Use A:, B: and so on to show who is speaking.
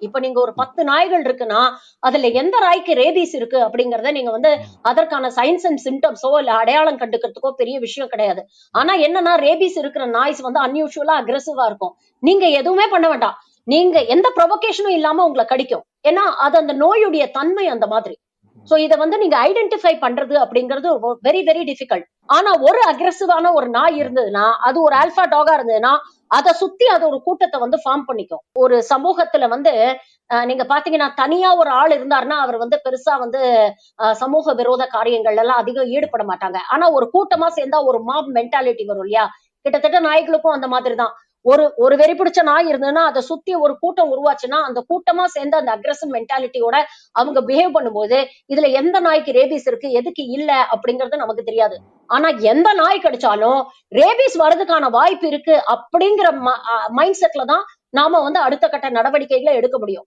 A: இப்ப நீங்க ஒரு 10 நாய்கள் இருக்குன்னா அதுல எந்த நாய்க்கு ரேபீஸ் இருக்கு அப்படிங்கறத நீங்க வந்து அதற்கான சயின்ஸ் அண்ட் சிம்டம்ஸோ இல்ல அடையாளம் கண்டுக்கிறதுக்கோ பெரிய விஷயம் கிடையாது. ஆனா என்னன்னா ரேபீஸ் இருக்கிற நாய்ஸ் வந்து அன்யூஷுவலா அக்ரெசிவா இருக்கும். நீங்க எதுவுமே பண்ண வேண்டாம். நீங்க எந்த ப்ரொவோகேஷனும் இல்லாம உங்களை கடிக்கும். ஏன்னா அது அந்த நோயுடைய தன்மை அந்த மாதிரி. சோ இத வந்து நீங்க ஐடென்டிஃபை பண்றது அப்படிங்கிறது வெரி வெரி டிஃபிகல்ட். ஆனா ஒரு அக்ரெசிவான ஒரு நாய் இருந்ததுன்னா அது ஒரு ஆல்பா டாகா இருந்ததுன்னா அதை சுத்தி அது ஒரு கூட்டத்தை வந்து ஃபார்ம் பண்ணிக்கும். ஒரு சமூகத்துல வந்து நீங்க பாத்தீங்கன்னா தனியா ஒரு ஆள் இருந்தாருன்னா அவர் வந்து பெருசா வந்து சமூக விரோத காரியங்கள் எல்லாம் அதிகம் ஈடுபட மாட்டாங்க. ஆனா ஒரு கூட்டமா சேர்ந்தா ஒரு மாப் மென்டாலிட்டி வரும் இல்லையா? கிட்டத்தட்ட நாய்களுக்கும் அந்த மாதிரி தான். ஒரு ஒரு வெறி பிடிச்ச நாய் இருந்ததுன்னா அதை சுத்தி ஒரு கூட்டம் உருவாச்சுன்னா அந்த கூட்டமா சேர்ந்து அந்த அக்ரெசிவ் மென்டாலிட்டியோட அவங்க பிஹேவ் பண்ணும்போது இதுல எந்த நாய்க்கு ரேபீஸ் இருக்கு எதுக்கு இல்ல அப்படிங்கறது நமக்கு தெரியாது. ஆனா எந்த நாய் கடிச்சாலும் ரேபீஸ் வர்றதுக்கான வாய்ப்பு இருக்கு அப்படிங்கிற மைண்ட் செட்ல தான் நாம வந்து அடுத்த கட்ட நடவடிக்கைகளை எடுக்க முடியும்.